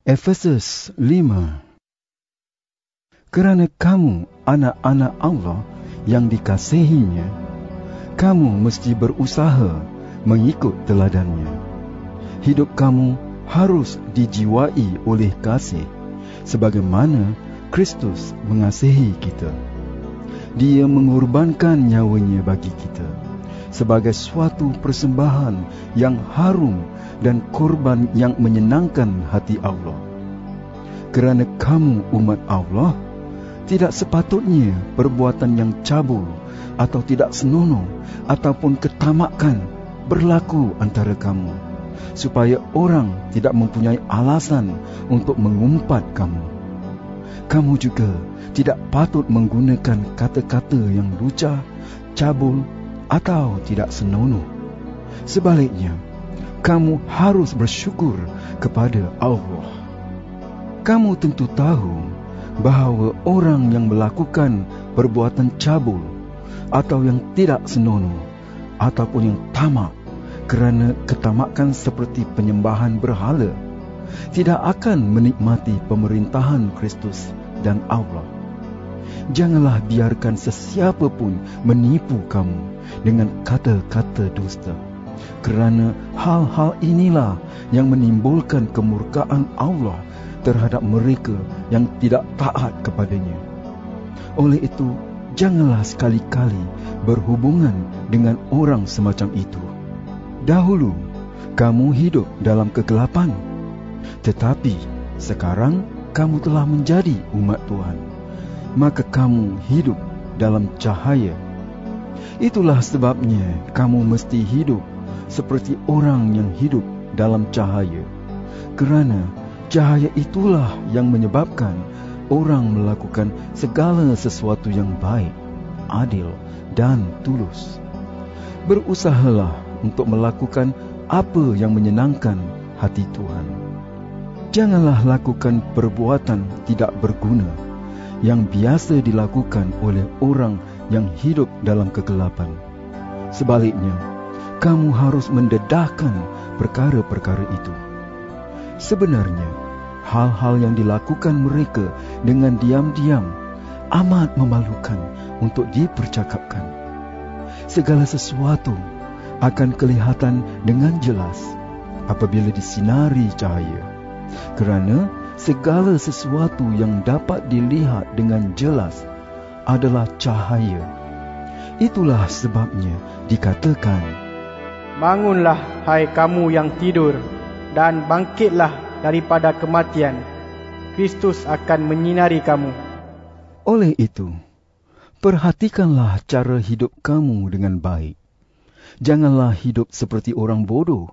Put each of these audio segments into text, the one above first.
Efesus 5. Kerana kamu anak-anak Allah yang dikasihinya, kamu mesti berusaha mengikut teladannya. Hidup kamu harus dijiwai oleh kasih, sebagaimana Kristus mengasihi kita. Dia mengorbankan nyawanya bagi kita sebagai suatu persembahan yang harum dan korban yang menyenangkan hati Allah. Kerana kamu umat Allah, tidak sepatutnya perbuatan yang cabul atau tidak senonoh ataupun ketamakan berlaku antara kamu, supaya orang tidak mempunyai alasan untuk mengumpat kamu. Kamu juga tidak patut menggunakan kata-kata yang lucah, cabul atau tidak senonoh. Sebaliknya, kamu harus bersyukur kepada Allah. Kamu tentu tahu bahawa orang yang melakukan perbuatan cabul atau yang tidak senonoh ataupun yang tamak kerana ketamakan seperti penyembahan berhala tidak akan menikmati pemerintahan Kristus dan Allah. Janganlah biarkan sesiapa pun menipu kamu dengan kata-kata dusta, kerana hal-hal inilah yang menimbulkan kemurkaan Allah terhadap mereka yang tidak taat kepadanya. Oleh itu, janganlah sekali-kali berhubungan dengan orang semacam itu. Dahulu, kamu hidup dalam kegelapan, tetapi sekarang kamu telah menjadi umat Tuhan. Maka kamu hidup dalam cahaya. Itulah sebabnya kamu mesti hidup seperti orang yang hidup dalam cahaya, kerana cahaya itulah yang menyebabkan orang melakukan segala sesuatu yang baik, adil dan tulus. Berusahalah untuk melakukan apa yang menyenangkan hati Tuhan. Janganlah lakukan perbuatan tidak berguna yang biasa dilakukan oleh orang yang hidup dalam kegelapan. Sebaliknya, kamu harus mendedahkan perkara-perkara itu. Sebenarnya, hal-hal yang dilakukan mereka dengan diam-diam amat memalukan untuk dipercakapkan. Segala sesuatu akan kelihatan dengan jelas apabila disinari cahaya, kerana segala sesuatu yang dapat dilihat dengan jelas adalah cahaya. Itulah sebabnya dikatakan, bangunlah hai kamu yang tidur, dan bangkitlah daripada kematian. Kristus akan menyinari kamu. Oleh itu, perhatikanlah cara hidup kamu dengan baik. Janganlah hidup seperti orang bodoh,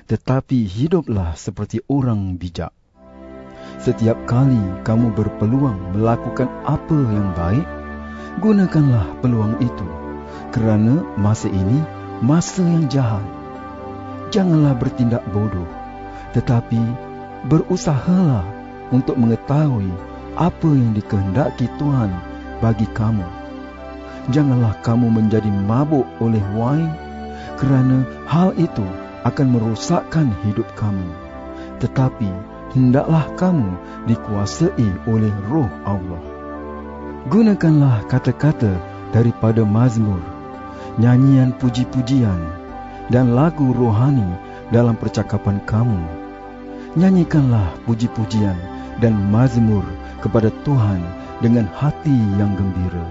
tetapi hiduplah seperti orang bijak. Setiap kali kamu berpeluang melakukan apa yang baik, gunakanlah peluang itu, kerana masa ini masa yang jahat. Janganlah bertindak bodoh, tetapi berusahalah untuk mengetahui apa yang dikehendaki Tuhan bagi kamu. Janganlah kamu menjadi mabuk oleh wain, kerana hal itu akan merosakkan hidup kamu. Tetapi hendaklah kamu dikuasai oleh Roh Allah. Gunakanlah kata-kata daripada mazmur, nyanyian puji-pujian dan lagu rohani dalam percakapan kamu. Nyanyikanlah puji-pujian dan mazmur kepada Tuhan dengan hati yang gembira.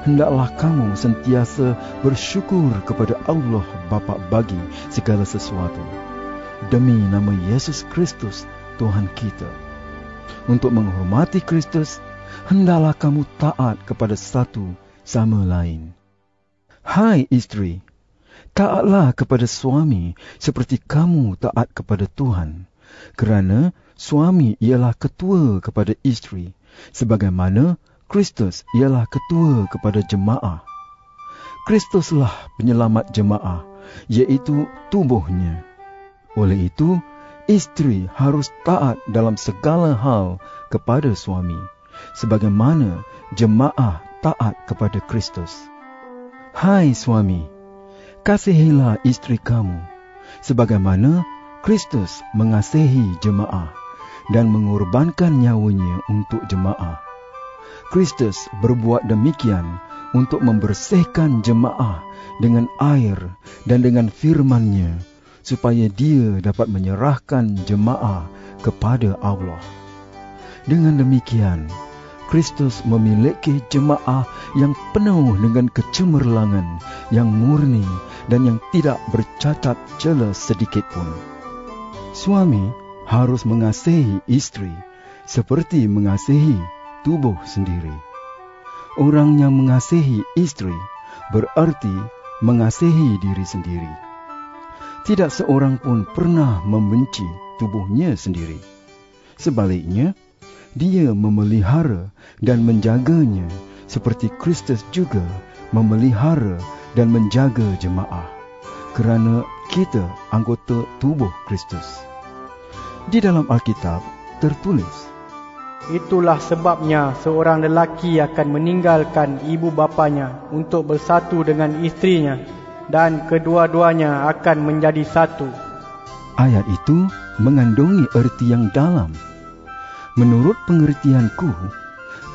Hendaklah kamu sentiasa bersyukur kepada Allah Bapa bagi segala sesuatu, demi nama Yesus Kristus Tuhan kita. Untuk menghormati Kristus, hendaklah kamu taat kepada satu sama lain. Hai isteri, taatlah kepada suami seperti kamu taat kepada Tuhan, kerana suami ialah ketua kepada isteri, sebagaimana Kristus ialah ketua kepada jemaah. Kristuslah penyelamat jemaah, iaitu tubuhnya. Oleh itu, isteri harus taat dalam segala hal kepada suami, sebagaimana jemaah taat kepada Kristus. Hai suami, kasihilah isteri kamu, sebagaimana Kristus mengasihi jemaah dan mengorbankan nyawanya untuk jemaah. Kristus berbuat demikian untuk membersihkan jemaah dengan air dan dengan firman-Nya, supaya Dia dapat menyerahkan jemaah kepada Allah. Dengan demikian, Kristus memiliki jemaah yang penuh dengan kecemerlangan, yang murni dan yang tidak bercacat celah sedikit pun. Suami harus mengasihi istri seperti mengasihi tubuh sendiri. Orang yang mengasihi istri berarti mengasihi diri sendiri. Tidak seorang pun pernah membenci tubuhnya sendiri. Sebaliknya, dia memelihara dan menjaganya seperti Kristus juga memelihara dan menjaga jemaah, kerana kita anggota tubuh Kristus. Di dalam Alkitab tertulis, itulah sebabnya seorang lelaki akan meninggalkan ibu bapanya untuk bersatu dengan istrinya, dan kedua-duanya akan menjadi satu. Ayat itu mengandungi erti yang dalam. Menurut pengertianku,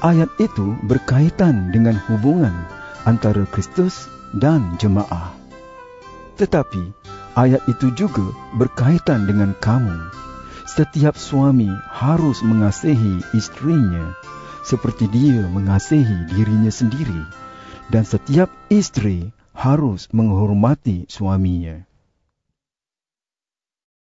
ayat itu berkaitan dengan hubungan antara Kristus dan jemaah. Tetapi ayat itu juga berkaitan dengan kamu. Setiap suami harus mengasihi istrinya seperti dia mengasihi dirinya sendiri, dan setiap istri harus menghormati suaminya.